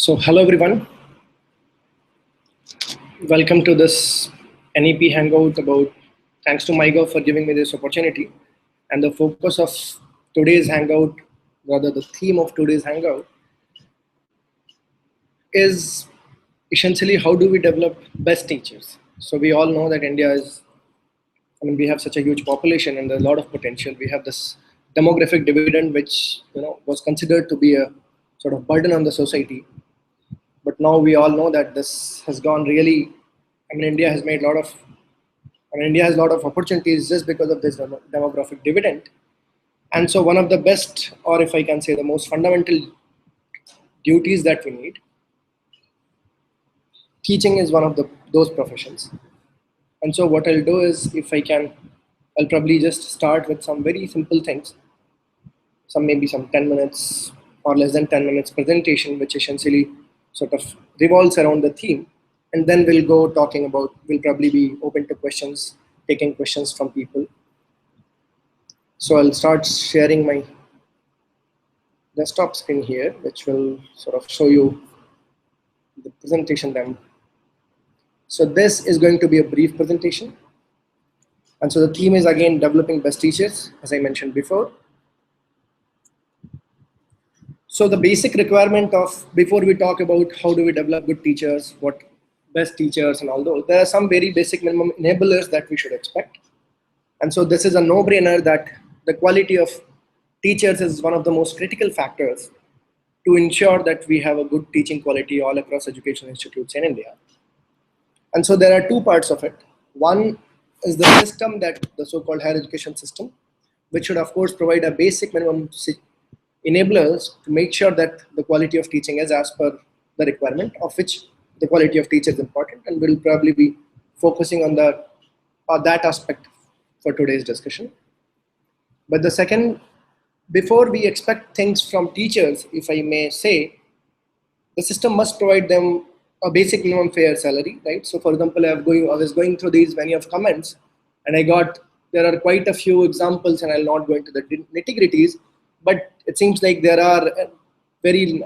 So hello everyone, welcome to this NEP Hangout about, thanks to MyGov for giving me this opportunity. And the focus of today's Hangout, rather the theme of today's Hangout, is essentially how do we develop best teachers. So we all know that India is, we have such a huge population and there's a lot of potential. We have this demographic dividend which was considered to be a sort of burden on the society. But now we all know that this has gone really, India has made a lot of, India has a lot of opportunities just because of this demographic dividend. And so one of the best, or if I can say the most fundamental duties that we need, teaching is one of those professions. And so what I'll do is, if I can, I'll probably just start with some very simple things, maybe some 10 minutes or less than 10 minutes presentation, which essentially sort of revolves around the theme. And then we'll go talking about, we'll probably be open to questions, taking questions from people. So I'll start sharing my desktop screen here, which will sort of show you the presentation demo. So this is going to be a brief presentation. And so the theme is again developing best teachers, as I mentioned before. So the basic requirement of, before we talk about how do we develop good teachers, what best teachers and all those, there are some very basic minimum enablers that we should expect. And so this is a no-brainer that the quality of teachers is one of the most critical factors to ensure that we have a good teaching quality all across education institutes in India. And so there are two parts of it. One is the system, that the so-called higher education system, which should of course provide a basic minimum enablers to make sure that the quality of teaching is as per the requirement, of which the quality of teacher is important, and we'll probably be focusing on that aspect for today's discussion. But the second, before we expect things from teachers, if I may say, the system must provide them a basic minimum fair salary, right? So for example, I was going through these many of comments, and there are quite a few examples, and I'll not go into the nitty-gritties, but it seems like there are a very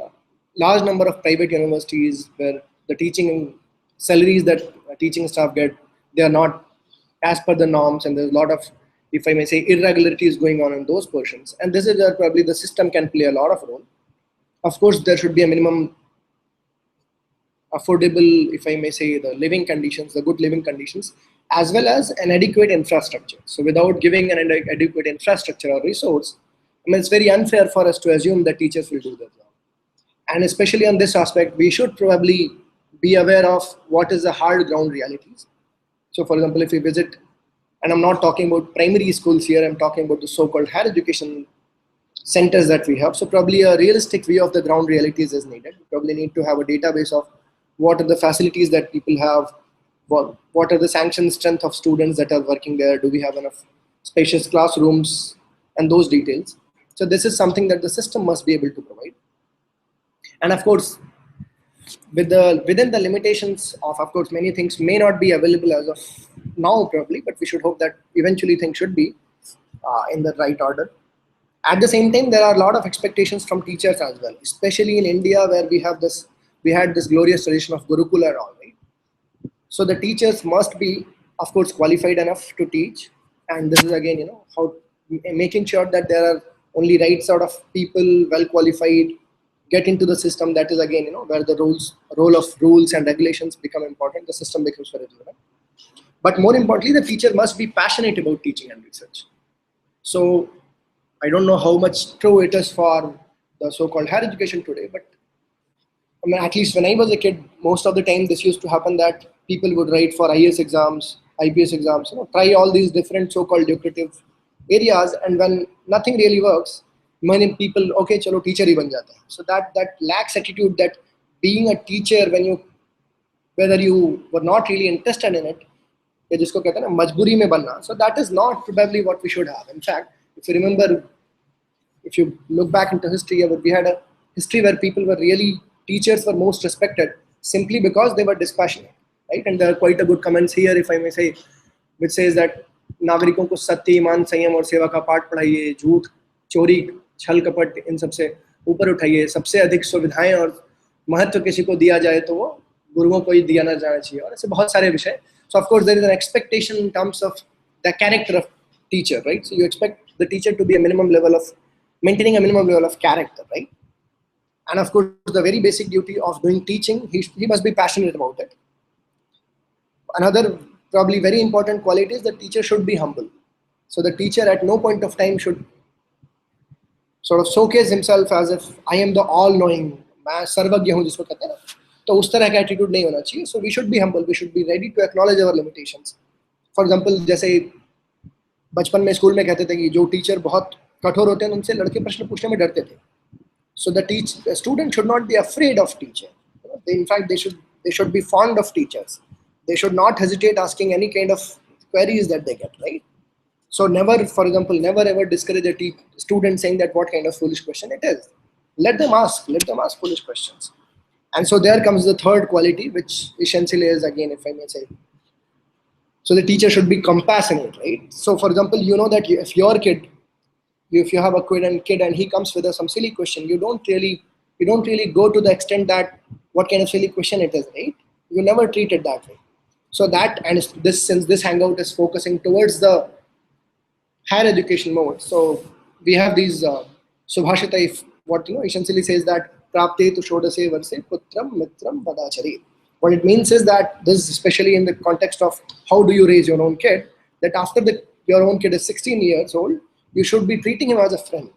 large number of private universities where the teaching salaries that teaching staff get, they are not as per the norms, and there's a lot of, if I may say, irregularities going on in those portions. And this is where probably the system can play a lot of role. Of course, there should be a minimum affordable, if I may say, the living conditions, the good living conditions, as well as an adequate infrastructure. So without giving an adequate infrastructure or resource, it's very unfair for us to assume that teachers will do their job. And especially on this aspect, we should probably be aware of what is the hard ground realities. So for example, if we visit, and I'm not talking about primary schools here, I'm talking about the so-called higher education centers that we have. So probably a realistic view of the ground realities is needed. We probably need to have a database of what are the facilities that people have, what are the sanctioned strength of students that are working there, do we have enough spacious classrooms, and those details. So this is something that the system must be able to provide. And of course, within the limitations of course, many things may not be available as of now probably, but we should hope that eventually things should be in the right order. At the same time, there are a lot of expectations from teachers as well, especially in India, where we had this glorious tradition of Gurukula and all, right? So the teachers must be, of course, qualified enough to teach. And this is again, how making sure that there are only right sort of people, well qualified, get into the system. That is again, where the role of rules and regulations become important. The system becomes very relevant. But more importantly, the teacher must be passionate about teaching and research. So I don't know how much true it is for the so-called higher education today, but at least when I was a kid, most of the time this used to happen that people would write for IAS exams, IPS exams, try all these different so-called lucrative areas, and when nothing really works, many people, okay, chalo teacher hi ban jata hai. So that lax attitude that being a teacher, whether you were not really interested in it, jisko kehte hain na majburi mein banna, so that is not probably what we should have. In fact, if you remember, if you look back into history, we had a history where teachers were most respected simply because they were dispassionate, right? And there are quite a good comments here, if I may say, which says that नागरिकों को सत्य, ईमान, संयम और सेवा का पाठ पढ़ाइए, झूठ, चोरी, छल कपट इन सबसे ऊपर उठाइए, सबसे अधिक सुविधाएं और महत्व किसी को दिया जाए तो वो गुरुओं को ही दिया ना जाना चाहिए, और ऐसे बहुत सारे विषय. So of course there is an expectation in terms of the character of teacher, right? So you expect the teacher to be a minimum level of maintaining a minimum level of character, right? And of course the very basic duty of doing teaching, he must be passionate about it. Another probably very important quality is the teacher should be humble. So the teacher at no point of time should sort of showcase himself as if I am the all-knowing, मैं सर्वज्ञ हूँ जिसको कहते हैं ना, तो उस तरह का एटीट्यूड नहीं होना चाहिए. So we should be humble, we should be ready to acknowledge our limitations. For example, जैसे बचपन में स्कूल में कहते थे कि जो टीचर बहुत कठोर होते हैं उनसे लड़के प्रश्न पूछने में डरते थे. So the student should not be afraid of teacher. In fact, they should be fond of teachers. They should not hesitate asking any kind of queries that they get, right? So never, for example, never ever discourage a student saying that what kind of foolish question it is. Let them ask foolish questions. And so there comes the third quality, which essentially is, again, if I may say, so the teacher should be compassionate, right? So for example, you know that if your kid, if you have a kid and he comes with some silly question, you don't really go to the extent that what kind of silly question it is, right? You never treat it that way. So that, and this, since this hangout is focusing towards the higher education mode, so we have these Subhashita, what essentially says that prapte tu shodase varse putram mitram vadachari. What it means is that this is especially in the context of how do you raise your own kid, that after your own kid is 16 years old, you should be treating him as a friend.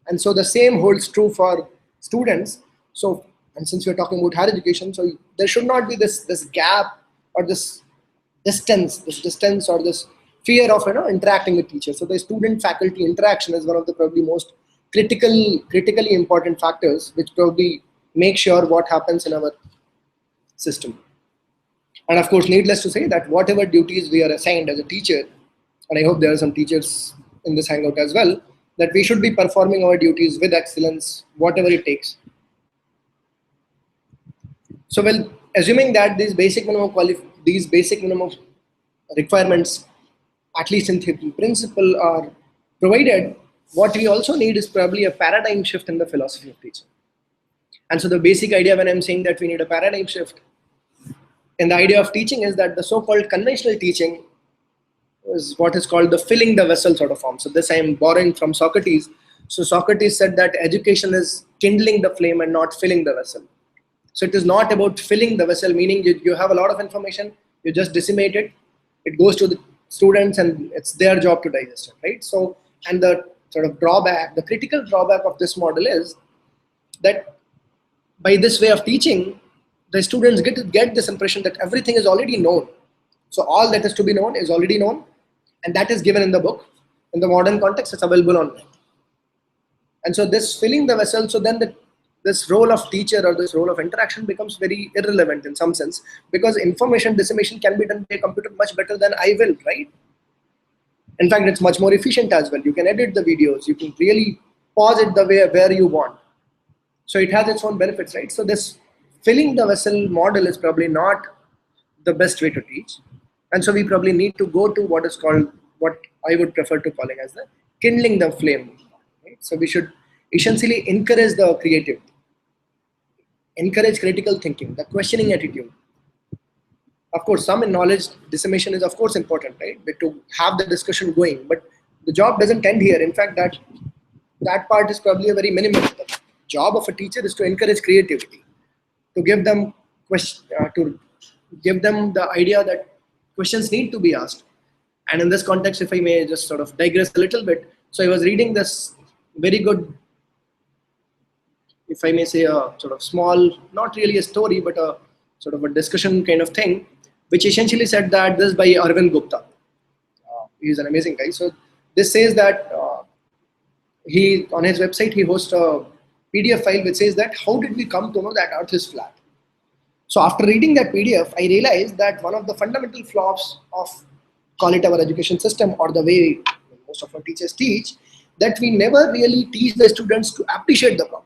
And so the same holds true for students. So, and since we're talking about higher education, so there should not be this gap or this distance or this fear of interacting with teachers. So the student-faculty interaction is one of the probably most critically important factors, which probably make sure what happens in our system. And of course, needless to say that whatever duties we are assigned as a teacher, and I hope there are some teachers in this hangout as well, that we should be performing our duties with excellence, whatever it takes. So, well, assuming that these basic minimum requirements, at least in principle, are provided, what we also need is probably a paradigm shift in the philosophy of teaching. And so the basic idea when I'm saying that we need a paradigm shift in the idea of teaching is that the so-called conventional teaching is what is called the filling the vessel sort of form. So this I am borrowing from Socrates. So Socrates said that education is kindling the flame and not filling the vessel. So it is not about filling the vessel, meaning you have a lot of information, you just disseminate it, it goes to the students and it's their job to digest it, right? So, and the sort of drawback, the critical drawback of this model is that by this way of teaching, the students get this impression that everything is already known. So all that is to be known is already known, and that is given in the book. In the modern context, it's available online. And so this filling the vessel, so then this role of teacher or this role of interaction becomes very irrelevant in some sense, because information dissemination can be done by a computer much better than I will, right? In fact, it's much more efficient as well. You can edit the videos, you can really pause it the way where you want. So it has its own benefits, right? So this filling the vessel model is probably not the best way to teach. And so we probably need to go to what is called, what I would prefer to calling as the kindling the flame. Right? So we should essentially encourage the creativity, encourage critical thinking, the questioning attitude. Of course, some knowledge dissemination is of course important, right? But to have the discussion going, but the job doesn't end here. In fact, that part is probably a very minimal. The job of a teacher is to encourage creativity, to give them the idea that questions need to be asked. And in this context, if I may just sort of digress a little bit, so I was reading this very good, if I may say, a sort of small, not really a story, but a sort of a discussion kind of thing, which essentially said that this is by Arvind Gupta. He's an amazing guy. So this says that he, on his website, he hosts a PDF file which says that how did we come to know that Earth is flat? So after reading that PDF, I realized that one of the fundamental flaws of, call it our education system or the way most of our teachers teach, that we never really teach the students to appreciate the problem.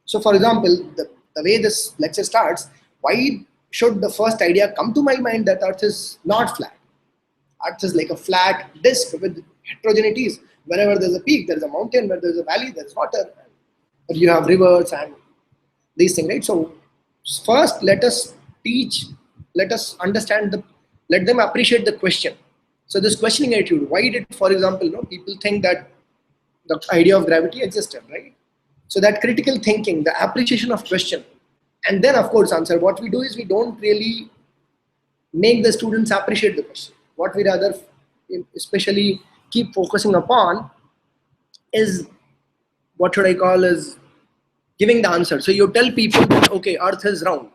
So for example, the way this lecture starts, why should the first idea come to my mind that Earth is not flat? Earth is like a flat disk with heterogeneities. Wherever there's a peak, there's a mountain. Where there's a valley, there's water. Or you have rivers and these things, right? So first, let us teach, let us understand let them appreciate the question. So this questioning attitude, why did, for example, people think that the idea of gravity existed, right? So that critical thinking, the appreciation of question, and then of course answer. What we do is we don't really make the students appreciate the question. What we rather especially keep focusing upon is, what should I call, is giving the answer. So you tell people that, okay, earth is round,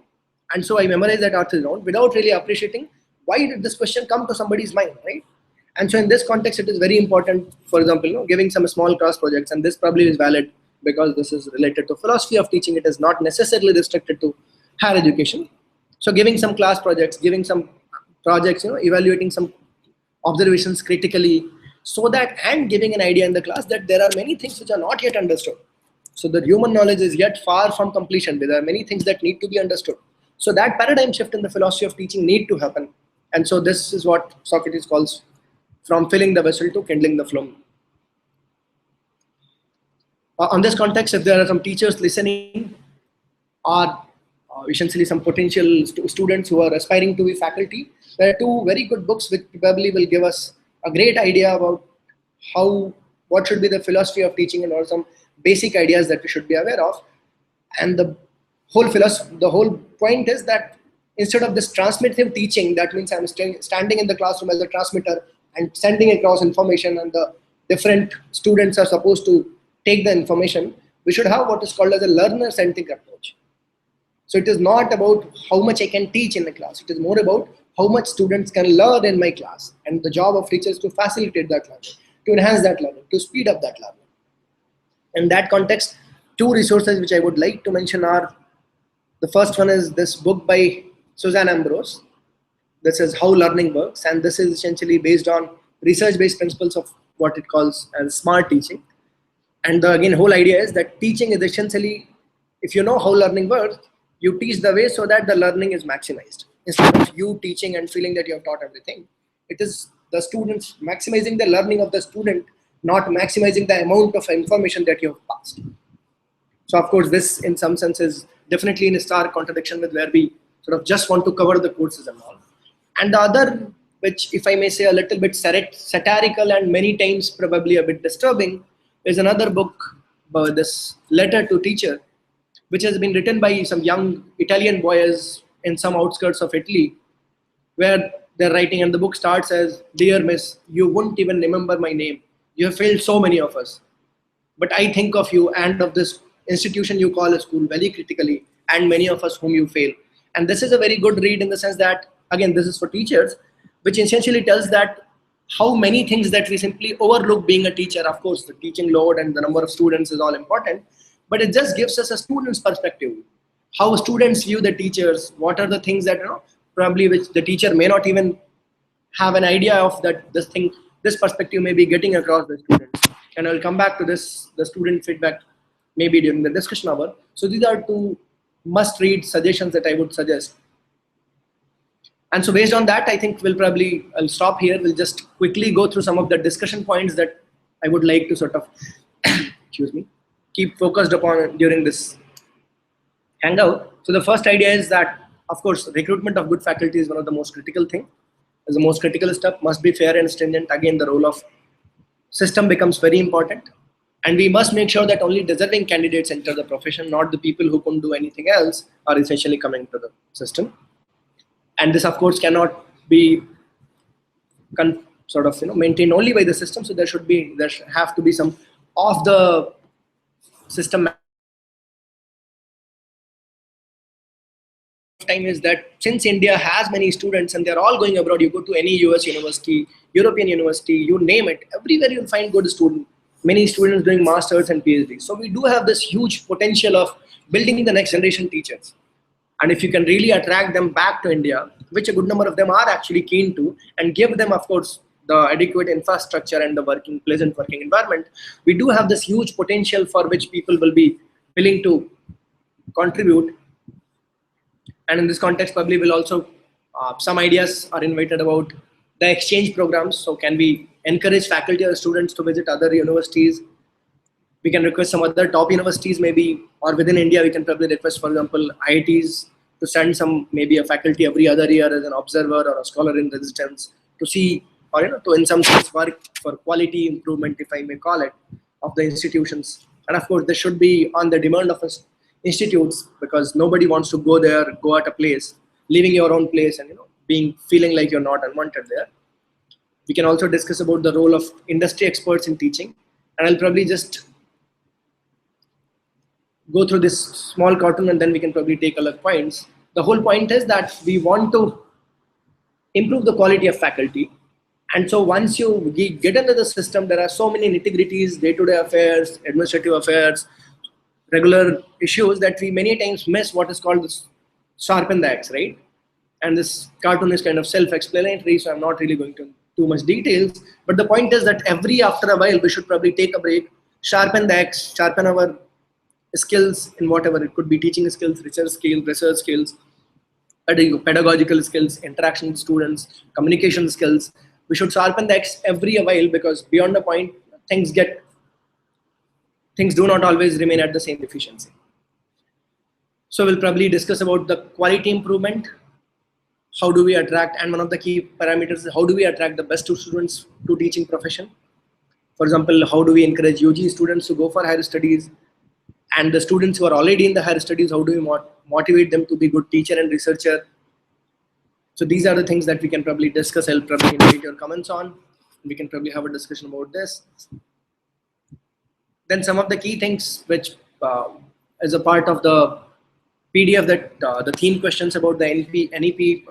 and so I memorize that earth is round without really appreciating why did this question come to somebody's mind, right? And so in this context, it is very important, for example, giving some small class projects, and this probably is valid because this is related to philosophy of teaching. It is not necessarily restricted to higher education. So giving some class projects, giving some projects, evaluating some observations critically, so that, and giving an idea in the class that there are many things which are not yet understood. So the human knowledge is yet far from completion. There are many things that need to be understood. So that paradigm shift in the philosophy of teaching need to happen. And so this is what Socrates calls from filling the vessel to kindling the flame. On this context, if there are some teachers listening, or essentially some potential students who are aspiring to be faculty, there are two very good books which probably will give us a great idea about what should be the philosophy of teaching, and or some basic ideas that we should be aware of. And the whole point is that instead of this transmittive teaching, that means I'm standing in the classroom as a transmitter and sending across information, and the different students are supposed to take the information, we should have what is called as a learner-centric approach. So it is not about how much I can teach in the class. It is more about how much students can learn in my class. And the job of teachers is to facilitate that learning, to enhance that learning, to speed up that learning. In that context, two resources which I would like to mention are, the first one is this book by Susan Ambrose. This is How Learning Works, and this is essentially based on research-based principles of what it calls as smart teaching. And again, whole idea is that teaching is essentially, if you know how learning works, you teach the way so that the learning is maximized. Instead of you teaching and feeling that you have taught everything, it is the students maximizing the learning of the student, not maximizing the amount of information that you have passed. So of course, this in some sense is definitely in a stark contradiction with where we sort of just want to cover the courses and all. And the other, which if I may say a little bit satirical and many times probably a bit disturbing, is another book, this Letter to Teacher, which has been written by some young Italian boys in some outskirts of Italy, where they're writing, and the book starts as, "Dear Miss, you wouldn't even remember my name. You have failed so many of us. But I think of you and of this institution you call a school very critically, and many of us whom you fail." And this is a very good read in the sense that, again, this is for teachers, which essentially tells that how many things that we simply overlook being a teacher. Of course, the teaching load and the number of students is all important, but it just gives us a student's perspective. How students view the teachers, what are the things that, probably which the teacher may not even have an idea of, that this perspective may be getting across the students. And I'll come back to this, the student feedback, maybe during the discussion hour. So these are two must-read suggestions that I would suggest. And so based on that, I think I'll stop here. We'll just quickly go through some of the discussion points that I would like to sort of, excuse me, keep focused upon during this hangout. So the first idea is that, of course, recruitment of good faculty is one of the most critical thing. Is the most critical step, must be fair and stringent. Again, the role of system becomes very important. And we must make sure that only deserving candidates enter the profession, not the people who couldn't do anything else are essentially coming to the system. And this, of course, cannot be maintained only by the system. So there have to be some of the system. Time is that since India has many students and they're all going abroad, you go to any US university, European university, you name it, everywhere you'll find good students. Many students doing masters and PhDs. So we do have this huge potential of building the next generation teachers. And if you can really attract them back to India, which a good number of them are actually keen to, and give them, of course, the adequate infrastructure and the pleasant working environment, we do have this huge potential for which people will be willing to contribute. And in this context, probably will also, some ideas are invited about the exchange programs. So can we encourage faculty or students to visit other universities? We can request some other top universities maybe, or within India, we can probably request, for example, IITs to send some, maybe a faculty every other year as an observer or a scholar in residence to see, or to in some sense work for quality improvement, if I may call it, of the institutions. And of course, this should be on the demand of institutes, because nobody wants to go there, go at a place, leaving your own place and feeling like you're not unwanted there. We can also discuss about the role of industry experts in teaching, and I'll probably just go through this small cartoon and then we can probably take a look points. The whole point is that we want to improve the quality of faculty. And so once you get into the system, there are so many nitty-gritties, day-to-day affairs, administrative affairs, regular issues that we many times miss what is called this sharpen the axe, right? And this cartoon is kind of self-explanatory, so I'm not really going to too much details. But the point is that after a while, we should probably take a break, sharpen the axe, sharpen our skills in whatever it could be: teaching skills, research skills, pedagogical skills, interaction with students, communication skills. We should sharpen the axe every while, because beyond the point, things do not always remain at the same efficiency. So we'll probably discuss about the quality improvement. How do we attract, and one of the key parameters is how do we attract the best students to teaching profession? For example, how do we encourage UG students to go for higher studies? And the students who are already in the higher studies, how do we motivate them to be good teacher and researcher? So these are the things that we can probably discuss. I'll probably invite your comments on. We can probably have a discussion about this. Then some of the key things which as a part of the PDF that the theme questions about the NEP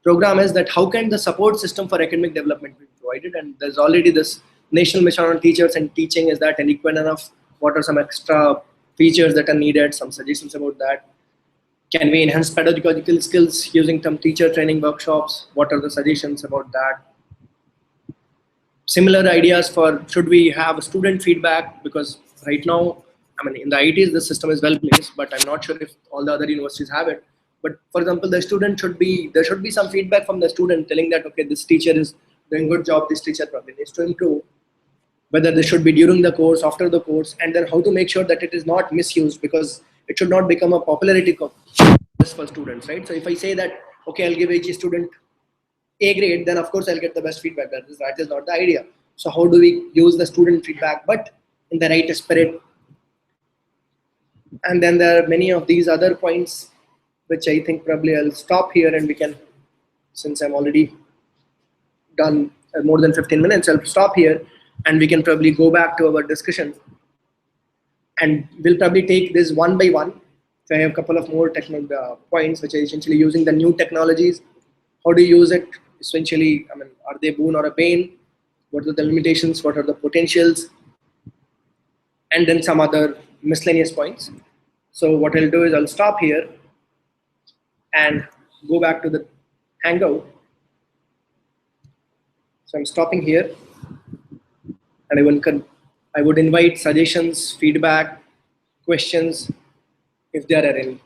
program is that how can the support system for academic development be provided? And there's already this National Mission on Teachers and Teaching. Is that adequate enough? What are some extra features that are needed? Some suggestions about that. Can we enhance pedagogical skills using some teacher training workshops? What are the suggestions about that? Similar ideas for, should we have student feedback? Because right now, I mean, in the IITs, the system is well placed, but I'm not sure if all the other universities have it. But for example, there should be some feedback from the student telling that, okay, this teacher is doing a good job, this teacher probably needs to improve. Whether this should be during the course, after the course, and then how to make sure that it is not misused, because it should not become a popularity contest for students, right? So if I say that, okay, I'll give each student A grade, then of course I'll get the best feedback. That is not the idea. So how do we use the student feedback, but in the right spirit? And then there are many of these other points, which I think probably I'll stop here, and we can, since I'm already done more than 15 minutes, I'll stop here. And we can probably go back to our discussion, and we'll probably take this one by one. So I have a couple of more technical points, which are essentially using the new technologies. How do you use it? Essentially, I mean, are they boon or a bane? What are the limitations? What are the potentials? And then some other miscellaneous points. So what I'll do is I'll stop here and go back to the Hangout. So I'm stopping here. And I would invite suggestions, feedback, questions, if there are any.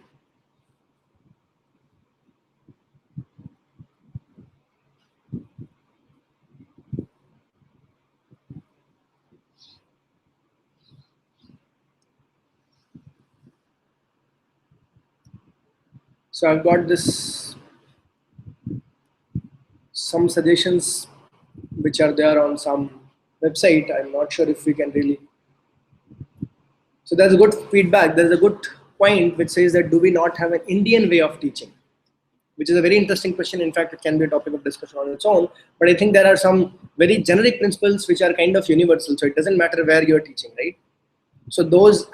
So I've got some suggestions which are there on some website. I'm not sure if we can really. So there's a good feedback. There's a good point which says that, do we not have an Indian way of teaching? Which is a very interesting question. In fact, it can be a topic of discussion on its own. But I think there are some very generic principles which are kind of universal. So it doesn't matter where you're teaching, right? So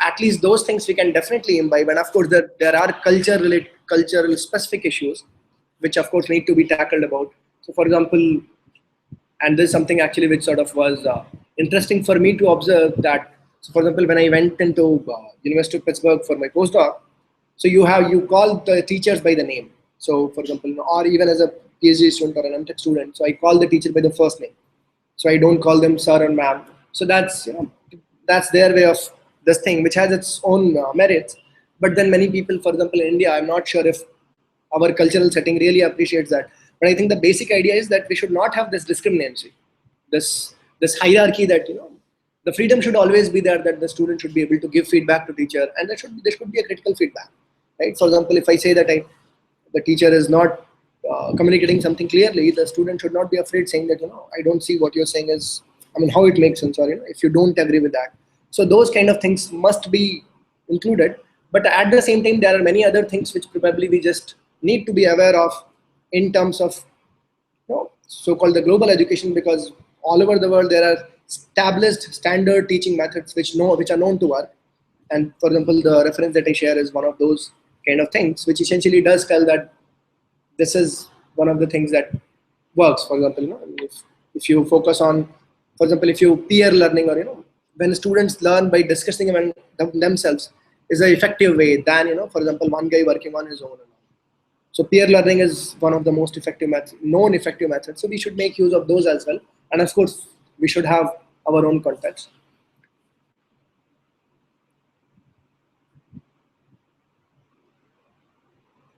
at least those things we can definitely imbibe. And of course, there are cultural specific issues, which of course need to be tackled about. So for example, and this is something actually which sort of was interesting for me to observe that. So for example, when I went into University of Pittsburgh for my postdoc, so you call the teachers by the name. So for example, or even as a PhD student or an MTech student, so I call the teacher by the first name. So I don't call them sir or ma'am. So that's their way of this thing, which has its own merits. But then many people, for example, in India, I'm not sure if our cultural setting really appreciates that. But I think the basic idea is that we should not have this discriminancy, this hierarchy that, the freedom should always be there, that the student should be able to give feedback to teacher, and there should be a critical feedback, right? For example, if I say that the teacher is not communicating something clearly, the student should not be afraid saying that, I don't see what you're saying is, how it makes sense, or if you don't agree with that. So those kind of things must be included. But at the same time, there are many other things which probably we just need to be aware of in terms of so-called the global education, because all over the world there are established standard teaching methods which are known to work. And for example, the reference that I share is one of those kind of things, which essentially does tell that this is one of the things that works. For example, if you focus on, for example, if you peer learning, or when students learn by discussing themselves, is an effective way than for example, one guy working on his own. So peer learning is one of the most effective known effective methods. So we should make use of those as well. And of course, we should have our own context.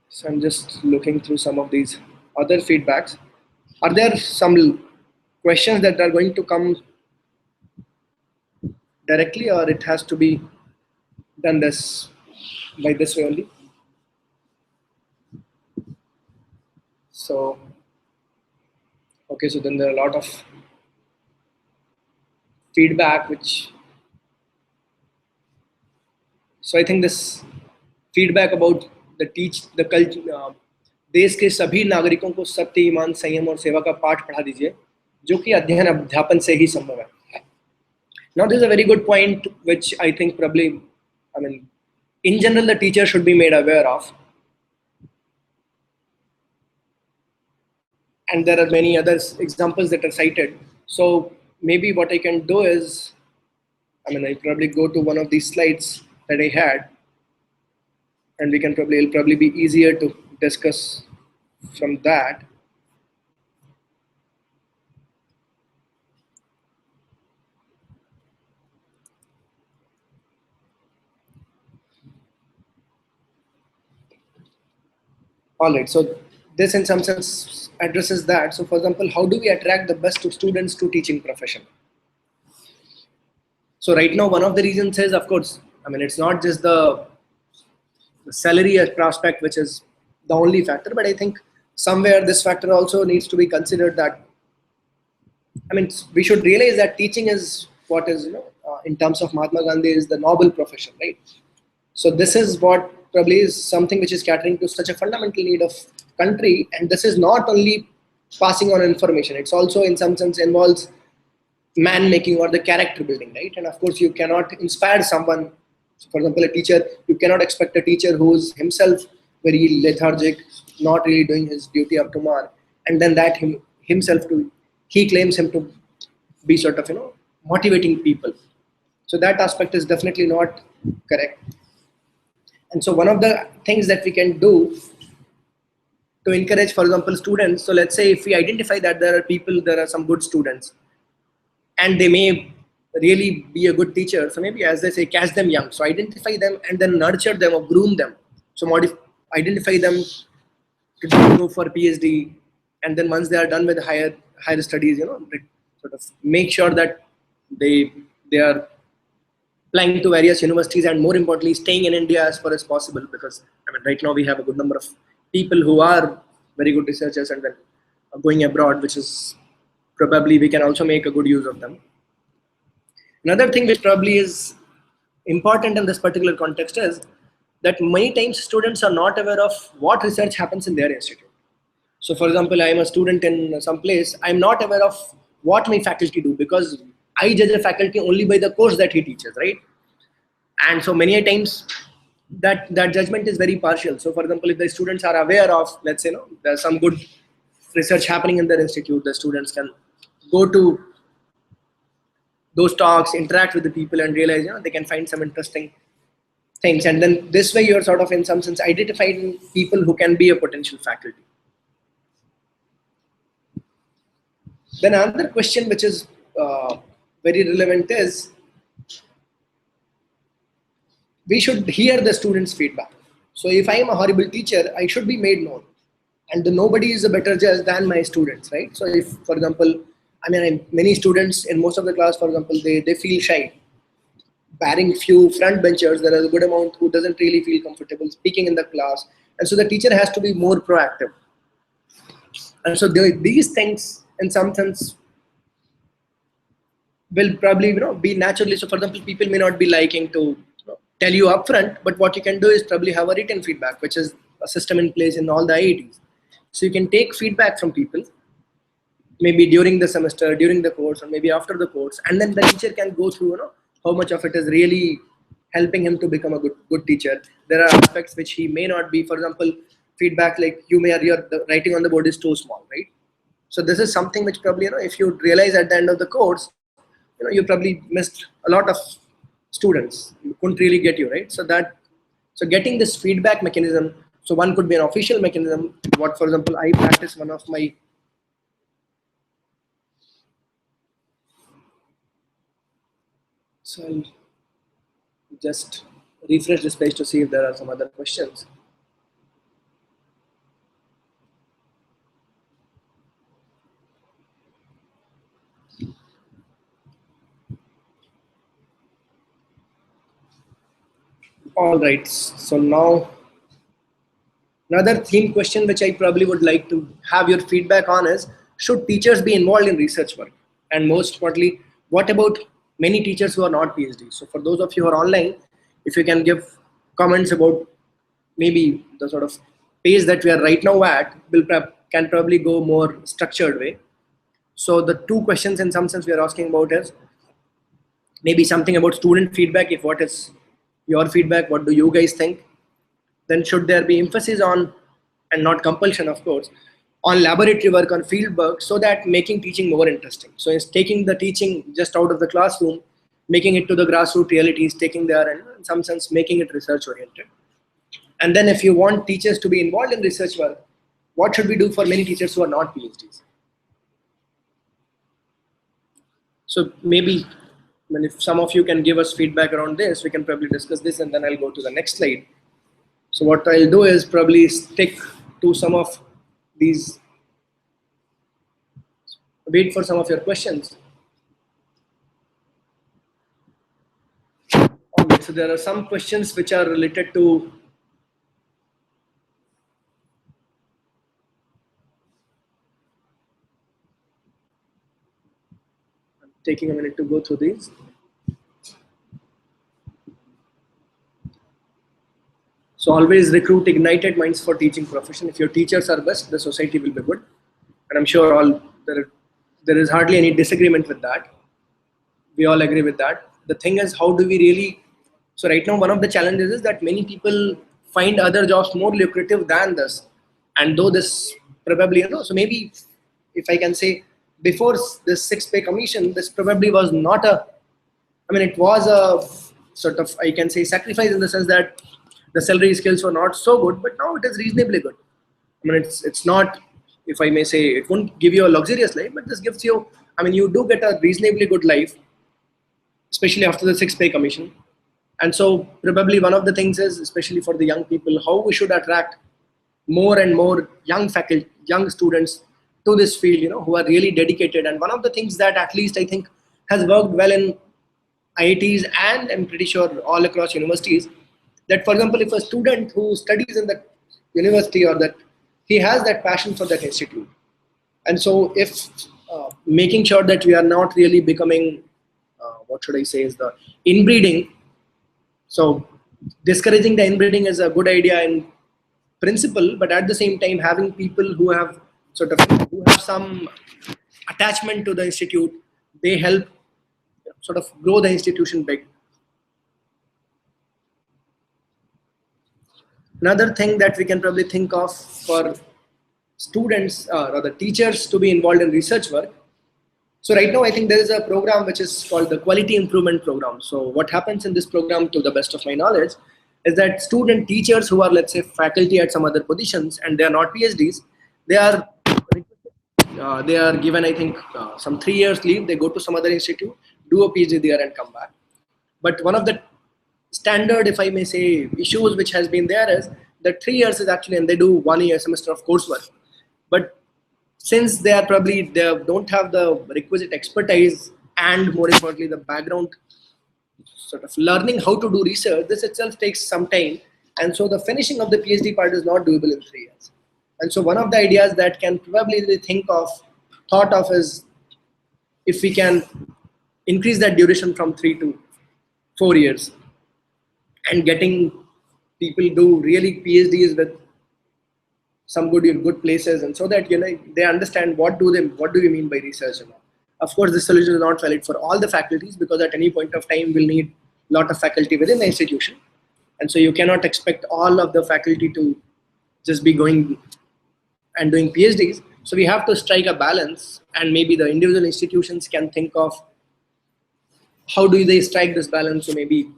So I'm just looking through some of these other feedbacks. Are there some questions that are going to come directly, or it has to be done by this way only? So, okay, so then there are a lot of feedback so I think this feedback about the culture, देश के सभी नागरिकों को सत्य, ईमान, संयम और सेवा का पाठ पढ़ा दीजिए, जो कि अध्ययन अध्यापन से ही संभव है. Now this is a very good point, which I think probably, in general, the teacher should be made aware of. And there are many other examples that are cited. So maybe what I can do is, I'll probably go to one of these slides that I had, and it'll probably be easier to discuss from that. All right, so this in some sense addresses that. So for example, how do we attract the best students to teaching profession? So right now, one of the reasons is, of course, it's not just the salary prospect, which is the only factor, but I think somewhere this factor also needs to be considered, that, we should realize that teaching is what is, in terms of Mahatma Gandhi, is the noble profession, right? So this is what probably is something which is catering to such a fundamental need of country. And this is not only passing on information, it's also in some sense involves man making or the character building, right? And of course, you cannot inspire someone. For example, a teacher, you cannot expect a teacher who's himself very lethargic, not really doing his duty up to mark, and then that he claims him to be sort of, motivating people. So that aspect is definitely not correct. And so one of the things that we can do to encourage, for example, students, so let's say if we identify that there are some good students, and they may really be a good teacher, so maybe, as they say, catch them young. So identify them and then nurture them or groom them. So identify them to go for PhD, and then once they are done with higher studies, sort of make sure that they are applying to various universities, and more importantly, staying in India as far as possible, because right now we have a good number of people who are very good researchers and then going abroad, which is probably we can also make a good use of them. Another thing which probably is important in this particular context is that many times students are not aware of what research happens in their institute. So for example, I am a student in some place, I am not aware of what my faculty do, because I judge a faculty only by the course that he teaches, right? And so many times that judgment is very partial. So for example, if the students are aware of, let's say, there's some good research happening in their institute, the students can go to those talks, interact with the people, and realize, they can find some interesting things. And then this way you're sort of, in some sense, identifying people who can be a potential faculty. Then another question which is very relevant is, we should hear the students' feedback. So if I am a horrible teacher, I should be made known. And nobody is a better judge than my students, right? So if, for example, I mean, many students in most of the class, for example, they feel shy. Barring few front benchers, there is a good amount who doesn't really feel comfortable speaking in the class. And so the teacher has to be more proactive. And so these things, in some sense, will probably be naturally. So for example, people may not be liking to tell you upfront, but what you can do is probably have a written feedback, which is a system in place in all the IITs. So you can take feedback from people, maybe during the semester, during the course, or maybe after the course, and then the teacher can go through how much of it is really helping him to become a good teacher. There are aspects which he may not be. For example, feedback like the writing on the board is too small, right? So this is something which probably if you realize at the end of the course, you probably missed a lot of students who couldn't really get you right. So getting this feedback mechanism. So one could be an official mechanism. What, for example, I practice one of my So I'll just refresh this page to see if there are some other questions. All right. So now another theme question which I probably would like to have your feedback on is, should teachers be involved in research work? And most importantly, what about many teachers who are not PhDs? So for those of you who are online, if you can give comments about maybe the sort of pace that we are right now at, can probably go more structured way. So the two questions in some sense we are asking about is maybe something about student feedback. If what is your feedback, what do you guys think? Then should there be emphasis on, and not compulsion of course, on laboratory work, on field work, so that making teaching more interesting. So it's taking the teaching just out of the classroom, making it to the grassroots realities, taking there and in some sense making it research oriented. And then if you want teachers to be involved in research work, what should we do for many teachers who are not PhDs? So maybe if some of you can give us feedback around this, we can probably discuss this, and then I'll go to the next slide. So what I'll do is probably stick to some of these, wait for some of your questions. Okay, so there are some questions which are related to taking a minute to go through these. So always recruit ignited minds for teaching profession. If your teachers are best, the society will be good. And I'm sure there is hardly any disagreement with that. We all agree with that. The thing is, how do we really, so right now one of the challenges is that many people find other jobs more lucrative than this. And though this probably, so maybe if I can say, before this 6 pay commission, this probably was not it was a sort of, I can say, sacrifice in the sense that the salary scales were not so good, but now it is reasonably good. It's not, if I may say, it won't give you a luxurious life, but this gives you, you do get a reasonably good life, especially after the 6 pay commission. And so probably one of the things is, especially for the young people, how we should attract more and more young faculty, young students to this field, who are really dedicated. And one of the things that at least I think has worked well in IITs, and I'm pretty sure all across universities, that for example, if a student who studies in the university, or that he has that passion for that institute, and so if making sure that we are not really becoming, what should I say, is the inbreeding. So discouraging the inbreeding is a good idea in principle, but at the same time having people who have some attachment to the institute, they help sort of grow the institution big. Another thing that we can probably think of for students or the teachers to be involved in research work. So right now I think there is a program which is called the Quality Improvement Program. So what happens in this program, to the best of my knowledge, is that student teachers who are, let's say, faculty at some other positions and they are not PhDs, they are given, I think, some 3 years leave. They go to some other institute, do a PhD there and come back. But one of the standard, if I may say, issues which has been there is that 3 years is actually, and they do 1 year semester of coursework. But since they don't have the requisite expertise and more importantly the background sort of learning how to do research, this itself takes some time, and so the finishing of the PhD part is not doable in 3 years. And so one of the ideas that can probably be thought of is if we can increase that duration from 3 to 4 years and getting people do really PhDs with some good places, and so that they understand what do we mean by research. Of course, this solution is not valid for all the faculties because at any point of time we'll need a lot of faculty within the institution, and so you cannot expect all of the faculty to just be going and doing PhDs. So we have to strike a balance, and maybe the individual institutions can think of how do they strike this balance. So maybe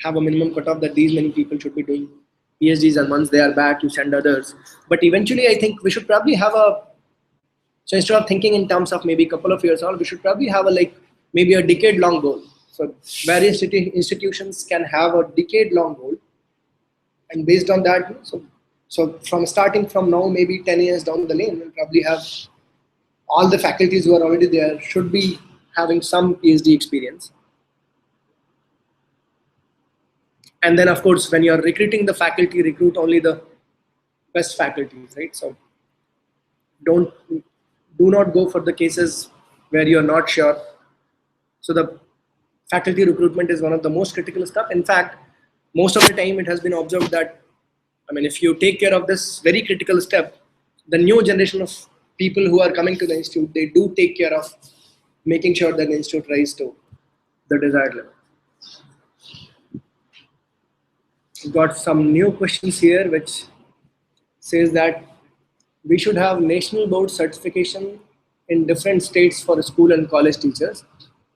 have a minimum cutoff that these many people should be doing PhDs, and once they are back, you send others. But eventually, I think we should probably have so instead of thinking in terms of maybe a couple of years old, we should probably have maybe a decade-long goal. So various institutions can have a decade-long goal, and based on that, so from starting from now, maybe 10 years down the lane, we'll probably have all the faculties who are already there should be having some PhD experience. And then, of course, when you're recruiting the faculty, recruit only the best faculties, right? So do not go for the cases where you're not sure. So the faculty recruitment is one of the most critical stuff. In fact, most of the time it has been observed that, if you take care of this very critical step, the new generation of people who are coming to the institute, they do take care of making sure that the institute rises to the desired level. We've got some new questions here which says that we should have national board certification in different states for school and college teachers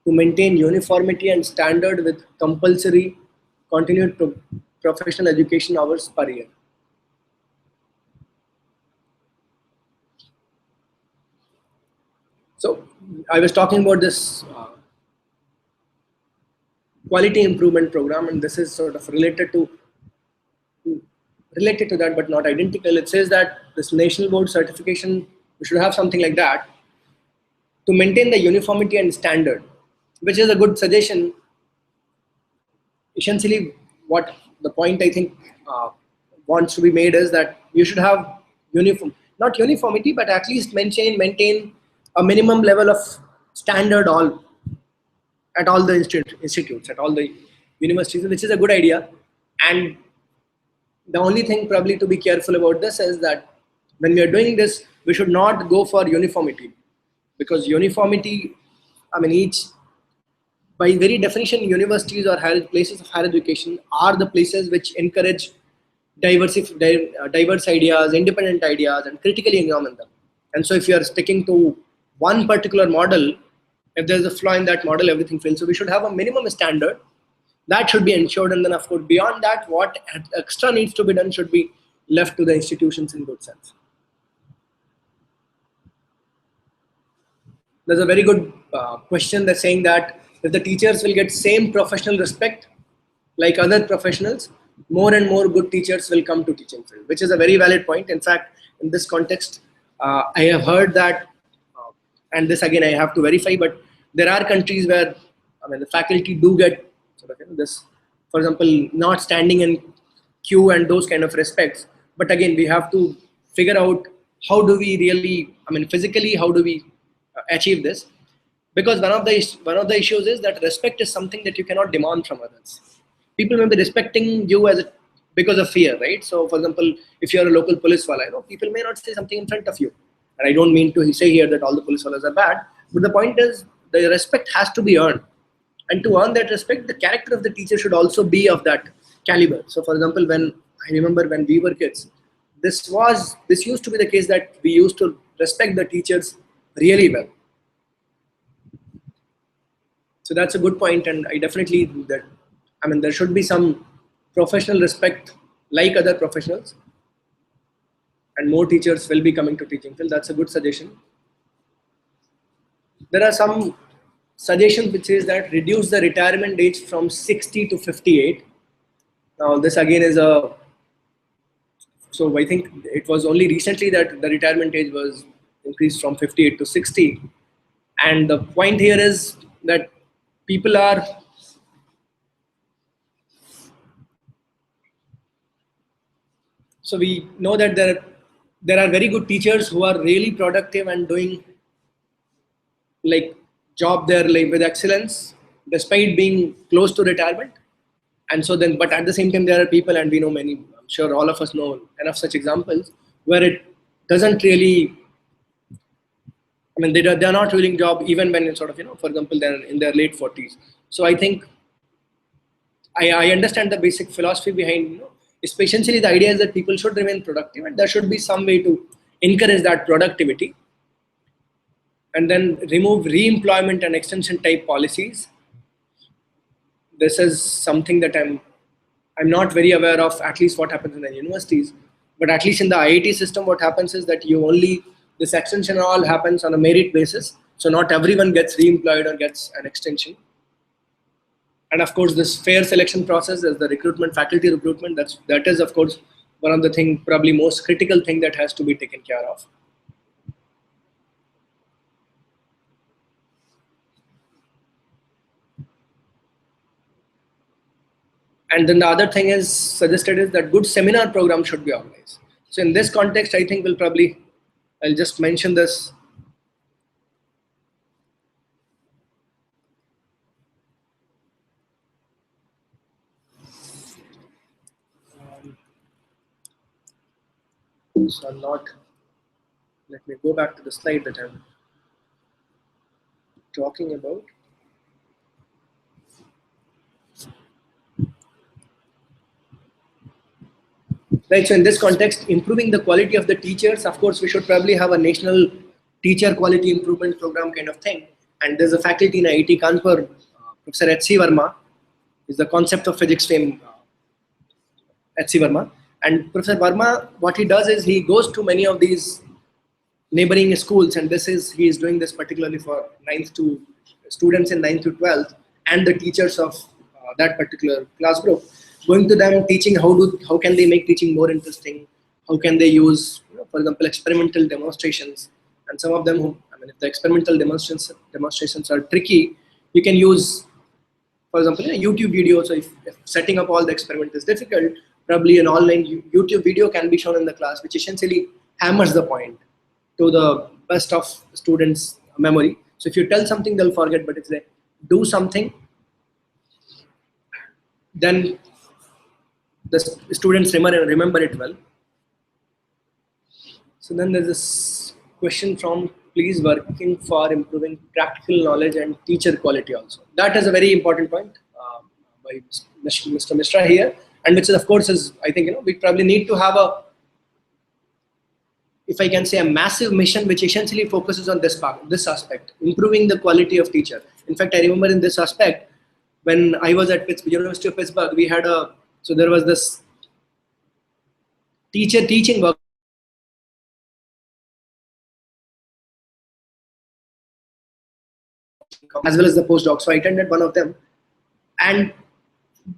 to maintain uniformity and standard with compulsory continued professional education hours per year. So I was talking about this quality improvement program, and this is sort of related to that, but not identical. It says that this national board certification, we should have something like that to maintain the uniformity and standard, which is a good suggestion. Essentially, what the point I think wants to be made is that you should have not uniformity, but at least maintain a minimum level of standard at all the institutes, at all the universities, which is a good idea. And the only thing probably to be careful about this is that when we are doing this, we should not go for uniformity, because uniformity, by very definition, universities or places of higher education are the places which encourage diverse ideas, independent ideas, and critically examine them. And so if you are sticking to one particular model, if there's a flaw in that model, everything fails. So we should have a minimum standard that should be ensured, and then of course beyond that, what extra needs to be done should be left to the institutions in good sense. There's a very good question that's saying that if the teachers will get same professional respect like other professionals, more and more good teachers will come to teaching field, which is a very valid point. In fact, in this context, I have heard that, and this again I have to verify, but there are countries where the faculty do get this, for example, not standing in queue and those kind of respects. But again, we have to figure out how do we really, physically, how do we achieve this? Because one of the issues is that respect is something that you cannot demand from others. People may be respecting you because of fear, right? So, for example, if you're a local police wala, people may not say something in front of you. And I don't mean to say here that all the police walas are bad, but the point is the respect has to be earned. And to earn that respect, the character of the teacher should also be of that caliber. So, for example, I remember when we were kids, this used to be the case that we used to respect the teachers really well. So that's a good point, and I definitely that. There should be some professional respect like other professionals, and more teachers will be coming to teaching field. That's a good suggestion. There are some suggestions which says that reduce the retirement age from 60 to 58. Now this again is so I think it was only recently that the retirement age was increased from 58 to 60. And the point here is that people are, so we know that there are very good teachers who are really productive and doing like job there like with excellence despite being close to retirement. And so then, but at the same time, there are people, and we know many, I'm sure all of us know enough such examples where it doesn't really, I mean, they're not doing job even when it's sort of, for example, they're in their late 40s. So I think I understand the basic philosophy behind, essentially the idea is that people should remain productive and there should be some way to encourage that productivity, and then remove re-employment and extension type policies. This is something that I'm not very aware of, at least what happens in the universities. But at least in the IIT system, what happens is that you only, this extension all happens on a merit basis. So not everyone gets re-employed or gets an extension. And of course, this fair selection process is the recruitment, faculty recruitment. That is, of course, one of the thing, probably most critical thing that has to be taken care of. And then the other thing is suggested is that good seminar program should be organized. So in this context, I think I'll just mention this. So I'm not, let me go back to the slide that I'm talking about. Right, so in this context, improving the quality of the teachers, of course, we should probably have a national teacher quality improvement program kind of thing. And there's a faculty in IIT Kanpur, Professor H.C. Verma, is the concept of physics fame, H.C. Verma. And Professor Verma, what he does is he goes to many of these neighboring schools, and he is doing this particularly for ninth to students in 9th to 12th and the teachers of that particular class group, going to them, teaching how can they make teaching more interesting, how can they use, for example, experimental demonstrations. And some of them who, I mean, if the experimental demonstrations are tricky, you can use, for example, a YouTube video. So if setting up all the experiment is difficult, probably an online YouTube video can be shown in the class, which essentially hammers the point to the best of students' memory. So if you tell something, they'll forget, but if they do something, then the students remember it well. So then there's this question from, please working for improving practical knowledge and teacher quality also. That is a very important point by Mr. Mishra here, and which is, of course, is, I think, we probably need to have a, if I can say, a massive mission which essentially focuses on this aspect, improving the quality of teacher. In fact, I remember in this aspect, when I was at University of Pittsburgh, we had so there was this teacher teaching work as well as the postdoc. So I attended one of them, and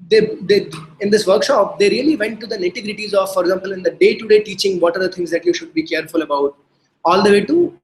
they in this workshop, they really went to the nitty-gritties of, for example, in the day-to-day teaching, what are the things that you should be careful about, all the way to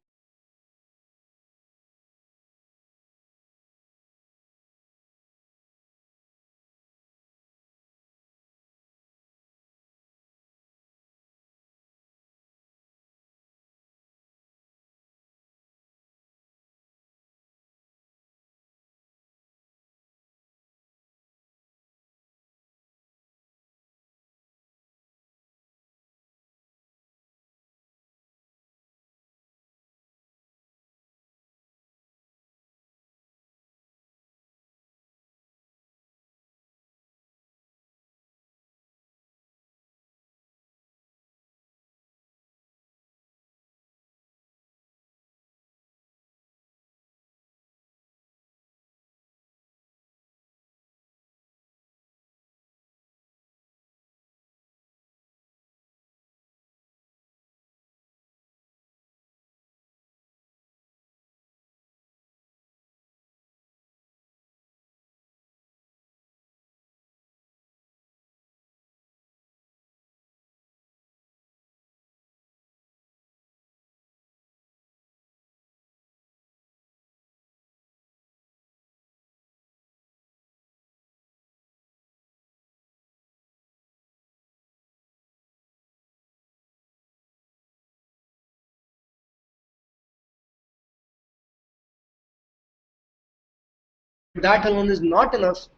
that alone is not enough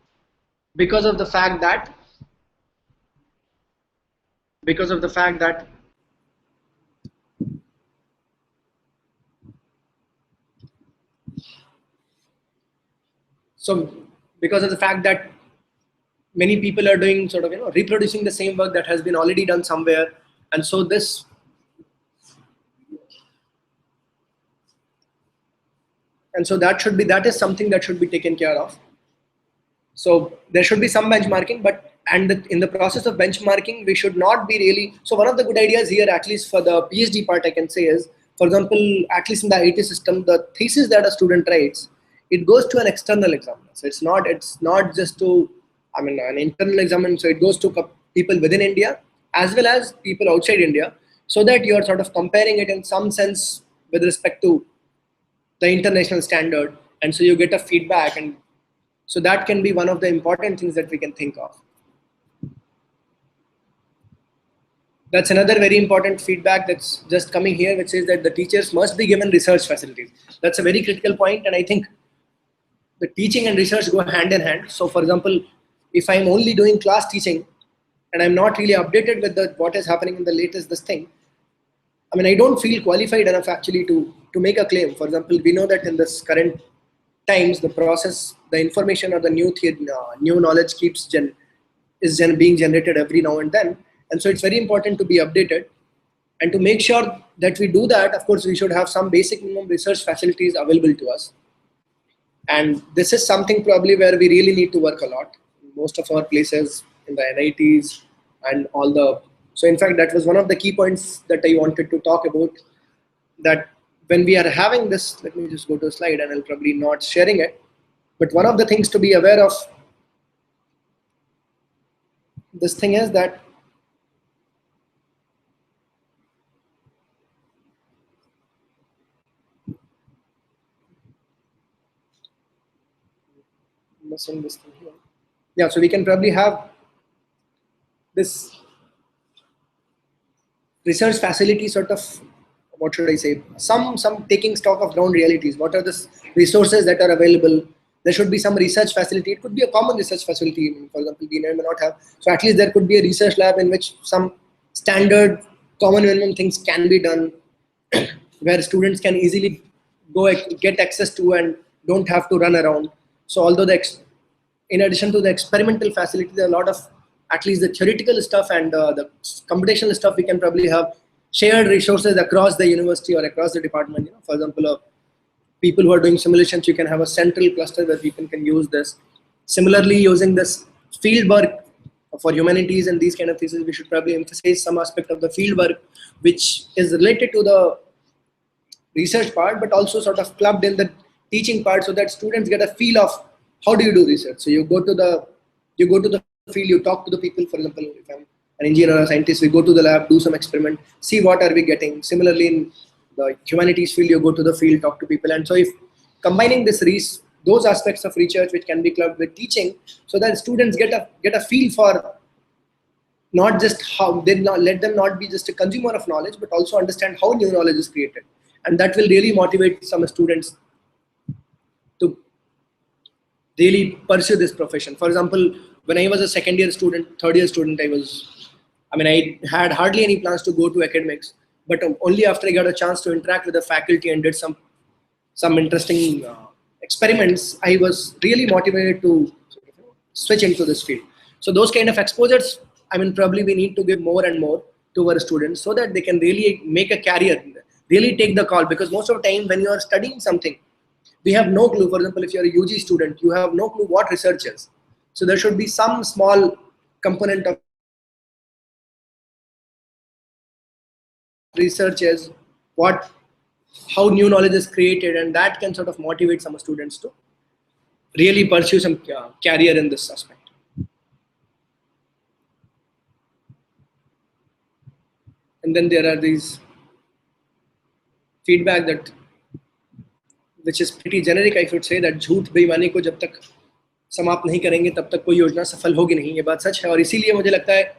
because of the fact that many people are doing sort of reproducing the same work that has been already done somewhere, and so that is something that should be taken care of. So there should be some benchmarking, but in the process of benchmarking, we should not be really. So one of the good ideas here, at least for the PhD part, I can say is, for example, at least in the IIT system, the thesis that a student writes, it goes to an external examiner. So it's not just to, an internal examiner. So it goes to people within India as well as people outside India, so that you are sort of comparing it in some sense with respect to the international standard, and so you get a feedback, and so that can be one of the important things that we can think of. That's another very important feedback that's just coming here, which is that the teachers must be given research facilities. That's a very critical point, and I think the teaching and research go hand in hand. So for example, if I'm only doing class teaching and I'm not really updated with what is happening in the latest thing, I don't feel qualified enough actually to make a claim. For example, we know that in this current times, the information or the new knowledge is being generated every now and then, and so it's very important to be updated. And to make sure that we do that, of course, we should have some basic minimum research facilities available to us. And this is something probably where we really need to work a lot. Most of our places in the NITs and all the. So in fact, that was one of the key points that I wanted to talk about, that when we are having this, let me just go to a slide and I'll probably not sharing it. But one of the things to be aware of this thing is that missing this thing here. Yeah, so we can probably have this research facility sort of, what should I say, some taking stock of ground realities. What are the resources that are available? There should be some research facility. It could be a common research facility, for example, we may not have. So at least there could be a research lab in which some standard common minimum things can be done, where students can easily go get access to and don't have to run around. So although in addition to the experimental facility, there are a lot of, at least the theoretical stuff and the computational stuff, we can probably have shared resources across the university or across the department. For example, people who are doing simulations, you can have a central cluster where people can use this. Similarly, using this field work for humanities and these kind of theses, we should probably emphasize some aspect of the field work which is related to the research part, but also sort of clubbed in the teaching part, so that students get a feel of how do you do research. So you go to the field, you talk to the people. For example, if I'm an engineer or a scientist, we go to the lab, do some experiment, see what are we getting. Similarly, in the humanities field, you go to the field, talk to people. And so if combining those aspects of research which can be clubbed with teaching, so that students get a feel for not just how let them not be just a consumer of knowledge, but also understand how new knowledge is created. And that will really motivate some students to really pursue this profession. For example, when I was a third year student, I had hardly any plans to go to academics, but only after I got a chance to interact with the faculty and did some interesting experiments, I was really motivated to switch into this field. So those kind of exposures, probably we need to give more and more to our students, so that they can really make a career, really take the call. Because most of the time when you are studying something, we have no clue. For example, if you're a UG student, you have no clue what research is. So there should be some small component of research is how new knowledge is created, and that can sort of motivate some students to really pursue some career in this aspect. And then there are these feedback which is pretty generic, I should say, that झूठ बेईमानी को जब तक समाप्त नहीं करेंगे तब तक कोई योजना सफल होगी नहीं. ये बात सच है, और इसीलिए मुझे लगता है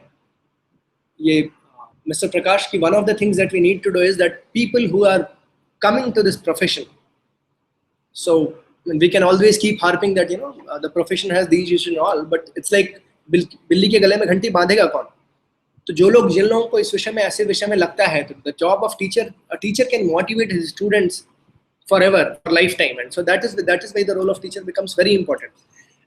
ये Mr. Prakash, one of the things that we need to do is that people who are coming to this profession, so mean, we can always keep harping that the profession has these issues and all, but it's like बिल्ली के गले में घंटी बांधेगा कौन? तो जिन लोगों को इस विषय में ऐसे विषय में लगता है, तो the job of a teacher can motivate his students forever, for lifetime, and so that is why the role of teacher becomes very important.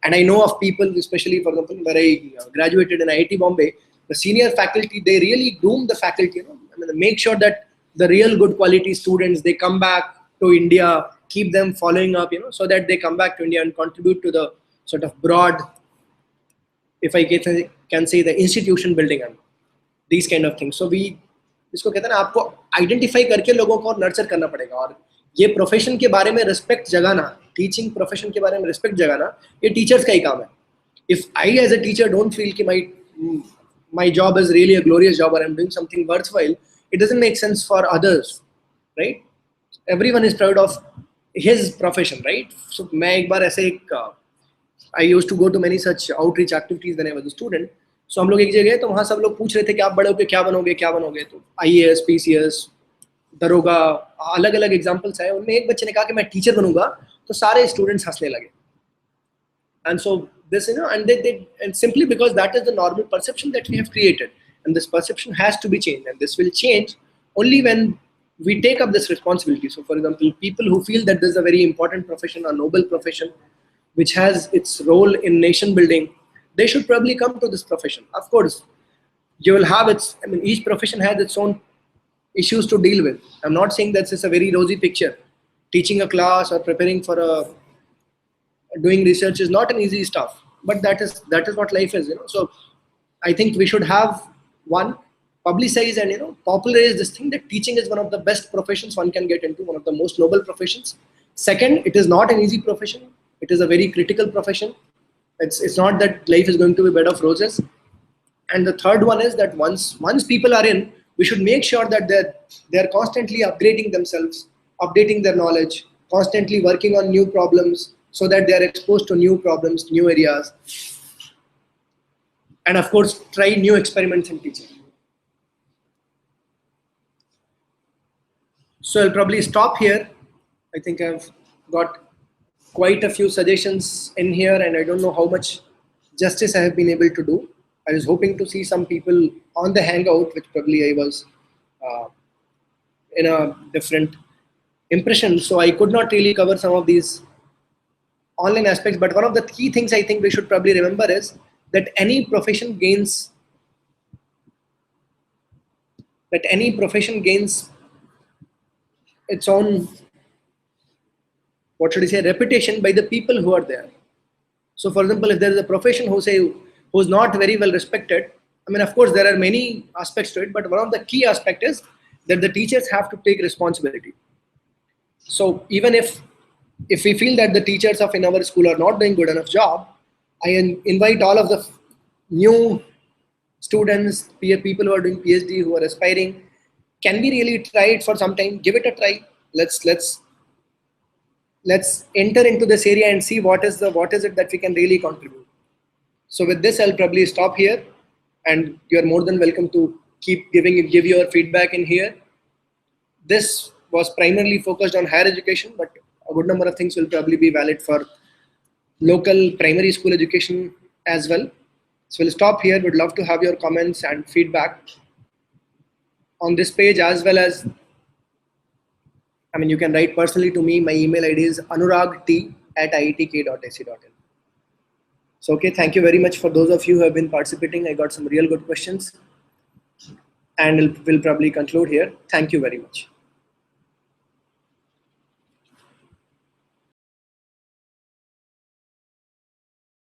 And I know of people, especially for example, where I graduated in IIT Bombay, the senior faculty, they really doom the faculty. I mean, make sure that the real good quality students, they come back to India, keep them following up, so that they come back to India and contribute to the sort of broad, if I can say, the institution building and these kind of things. So we, इसको कहते हैं ना, आपको identify करके लोगों को nurture करना पड़ेगा, और ये प्रोफेशन के बारे में रिस्पेक्ट जगाना, टीचिंग प्रोफेशन के बारे में रिस्पेक्ट जगाना, ये टीचर्स का ही काम है. If I as a teacher don't feel कि my job is really a glorious job or I'm doing something worthwhile, it doesn't make sense for others, right? Everyone is proud of his profession, right? So मैं एक बार ऐसे I used to go to many such outreach activities when I was a student. So हम लोग एक जगह, तो वहाँ सब लोग पूछ रहे थे कि आप बड़े होके क्या बनोगे. तो IAS, PCS, दरोगा, अलग अलग एग्जाम्पल्स आए. उनमें एक बच्चे ने कहा कि मैं टीचर बनूंगा, तो सारे स्टूडेंट्स हंसने लगे. And so this, and simply because that is the normal perception that we have created, and this perception has to be changed, and this will change only when we take up this responsibility. So for example, people who feel that this is a very important profession, a noble profession, which has its role in nation building, they should probably come to this profession. Of course, you will have each profession has its own issues to deal with. I'm not saying that it's a very rosy picture. Teaching a class or preparing for doing research is not an easy stuff, but that is what life is. So I think we should have publicize and popularize this thing that teaching is one of the best professions one can get into, one of the most noble professions. Second, it is not an easy profession. It is a very critical profession. It's not that life is going to be a bed of roses. And the third one is that once people are in, we should make sure that they're constantly upgrading themselves, updating their knowledge, constantly working on new problems, so that they are exposed to new problems, new areas, and of course try new experiments in teaching. So I'll probably stop here. I think I've got quite a few suggestions in here, and I don't know how much justice I have been able to do. I was hoping to see some people on the Hangout, which probably I was in a different impression, so I could not really cover some of these online aspects. But one of the key things I think we should probably remember is that any profession gains its own, reputation by the people who are there. So for example, if there is a profession who's not very well respected, of course there are many aspects to it, but one of the key aspects is that the teachers have to take responsibility. So even if we feel that the teachers in our school are not doing good enough job, I invite all of the new students, people who are doing PhD, who are aspiring, can we really try it for some time? Give it a try. Let's enter into this area and see what is it that we can really contribute. So with this, I'll probably stop here, and you're more than welcome to give your feedback in here. This was primarily focused on higher education, but a good number of things will probably be valid for local primary school education as well. So we'll stop here. Would love to have your comments and feedback on this page, as well as, you can write personally to me. My email ID is anuragt@iitk.ac.in. So, okay, thank you very much for those of you who have been participating. I got some real good questions, and we'll probably conclude here. Thank you very much.